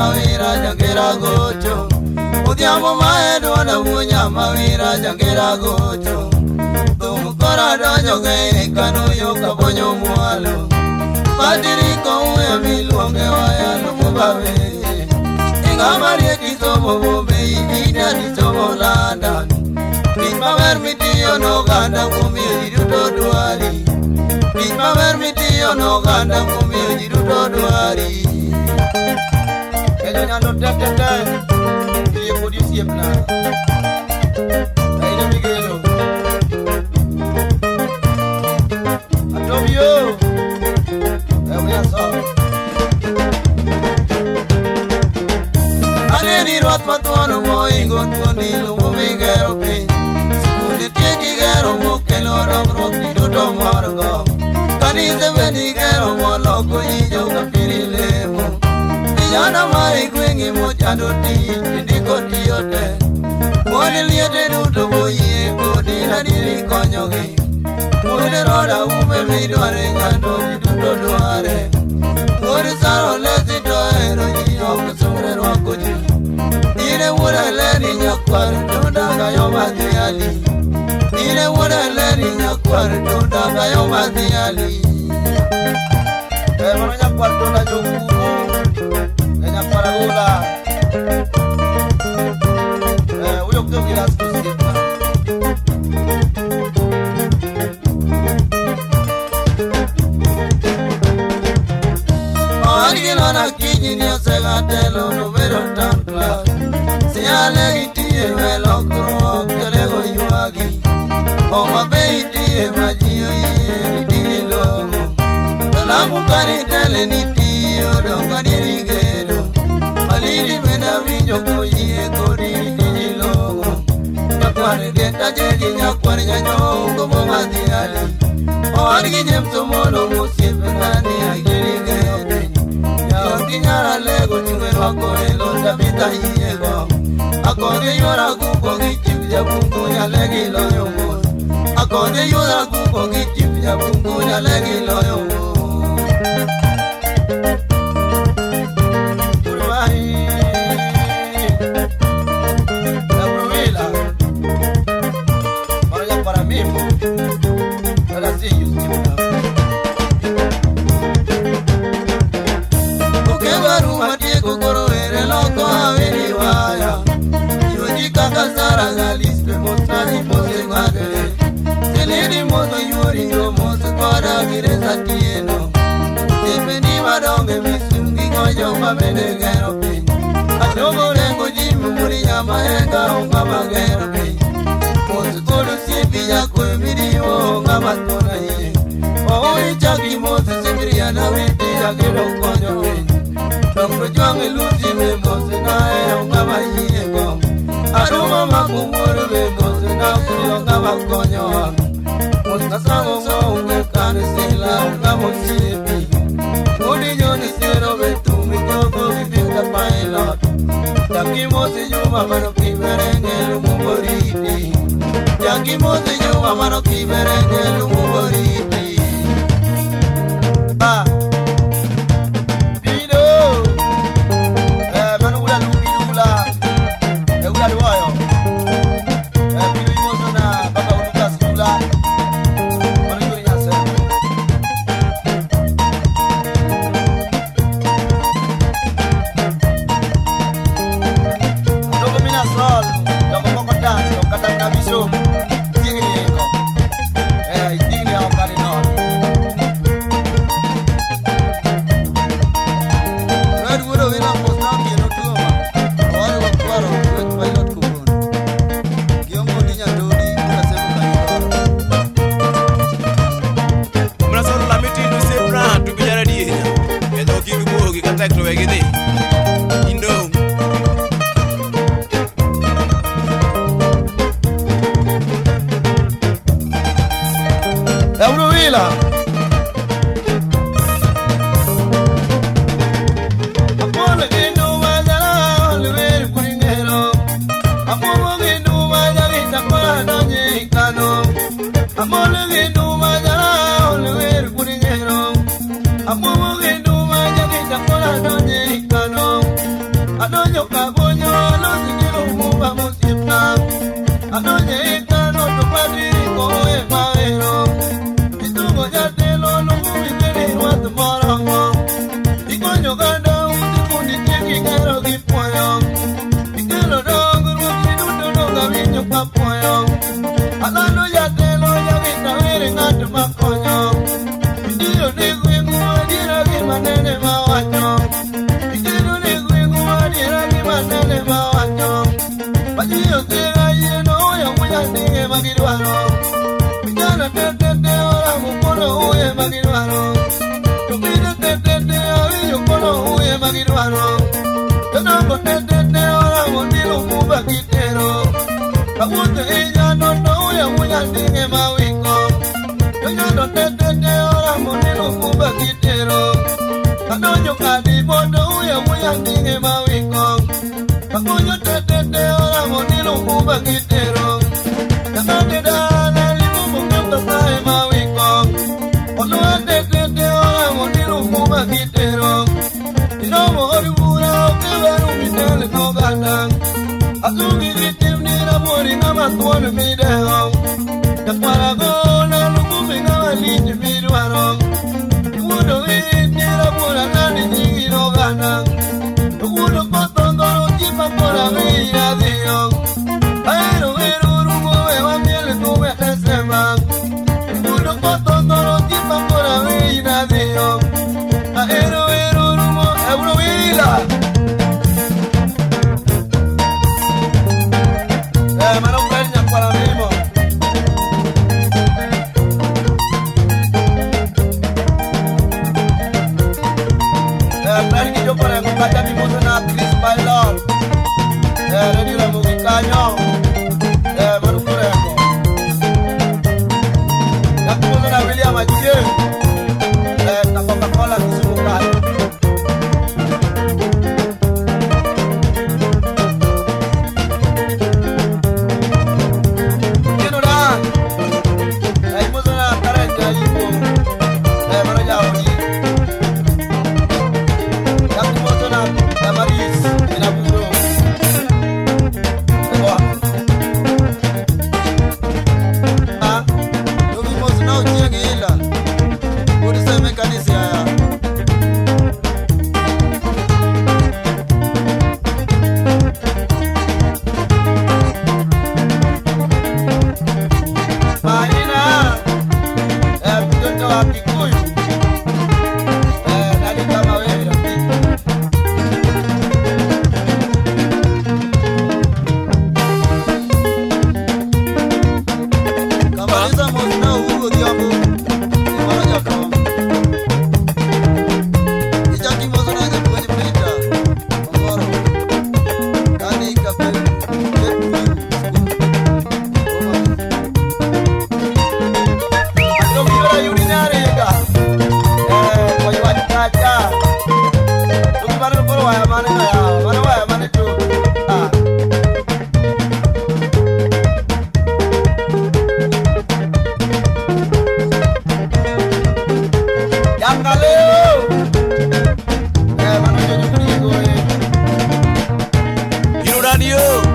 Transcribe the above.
mawira jangera gocho. Udiamo maedo na munya mawira jangera gocho. Tumukora dojo gei kanu yo kabonyo mualo. Padiri kowe miluonge waya numubawe. Ingamari kisomo bombe ida kisomo London. Mawer mitiyo no ganda kumiyo jiruto duari. Mawer mitiyo no ganda kumiyo jiruto duari. Kaya nyalo tete iye kodi siepna. Aida migelo. Atobio. Ewe so. Aleni rot patuano mo ingon tuani lumo migero pi. Gero mokelo rok ni do margo kanize beni gero molo ko yijo kapile mo yana mai kwengi mo chando ti ndiko tiote moni liete duto boye bodi na diri konyogi moni roda ume mi dware ngando duto dware moni saro lezi to ero yijo kusure roko ji ire wura leni nyakwar tunda yo madhiali ire wura leri nyakwar tunda bayo madhiali. Mano nyakwar tunda jokumo nyakwar agula. Uyo kyo gilas kusipa. Agila na kijini osega telo numero tankla. Siale itie velo kuro kelego yuagi. Oma beiti majiyo ye dilo. Lamu kari tele nitiyo dongani rigedo. Maliri mena vinjo koye kodi dilo. Nyakwari geta jeji nyakwari nyanyo komo madhiali. Oargi jemso mono musipe nani agiri gede. Yauti nyara lego chunge wako elonda mita yego. Akode yora kuko gichip ya bungo ya legi loyo mo. Akode yora kuko gichip ya bungo ya legi loyo mo. Kurwahi la provila para mí para si yusipa. Ukebaru matieko koro ere loko aveni waya. Kakasara galispe mosani mose guadele. Seleni mozo yuri yo mose kwada gireza tieno. Tipeni madonge misungi ngojo mabene gero pi. Adogo rengo jimu muri nyama enga unga magero pi. Mose kolo sipi ya kwe midiyo unga maskona hiye. Ooi chaki mose sibiria na witi ya gero konyo pi. Dongro juange luzi me mose nae unga mahiye gom. Aruma makumuru legozi na kuyonga makonyo. Muskasango so unge kani sila unga mosipi. Udi joni siro betumi koko vipinga pilot. Jaki mosi juma mano kiberenge lumumboriti. Jaki mosi juma mano kiberenge lumumboriti. Ba Pido mano ula lupidula. Wayo pilu imozo na baba uluka sikula maniguri nyase dogo mina sol dogo koko tan dogo kata na biso tingi yeko tingi ya okari no red wood wina posta kino tuoma wale wakwaro pilot kubun kiongo dinya dodi kuna sema kanidoro muna solo la miti du sepra tu bijara dienya edo kidu mogi katak to wegede indo Wila Apolo gendo wazala olwer kuringero Apolo gendo wazali takwa donye ikano Apolo gendo wazala olwer kuringero Apolo gendo wazali takwa donye manene mawacho Ikidu ni kuingu wadira ki manene mawacho Pajiyo tira yeno uya muya ninge magirwano Mijana tetete ora mukono uye magirwano Tumide tetete awiyo kono uye magirwano Tenongo tetete ora mundilu muba kitero Kamunte iya nono uya muya ninge mawiko Tenongo tetete ora mundilu muba kitero Kanonyo kadi bodo uya muya ninge mawiko Kamunyo tetete ora mundilu muba kitero Kanonyo dana limu mukamba sae mawiko Oluwa tetete ora mundilu muba kitero Inomo oribura okewaru mitele kogana Azungi vitimnira mori nama tuone mideo Yakwara gona lukumi nama liti midwaro Imudo vitira mura nani nyingi rogana Imudo potongoro kipa pora vira dio Aero vero rugo wewa miele tuwe esema Imudo potongoro kipa pora vira dio Aero vero rugo euro vila Mano Kenya para mimo Plani yo para kukaja mimo na Chris Bailor ready la mugikanyo Mano Kureko Nakumo na William Ajie na Coca-Cola kisukai Radio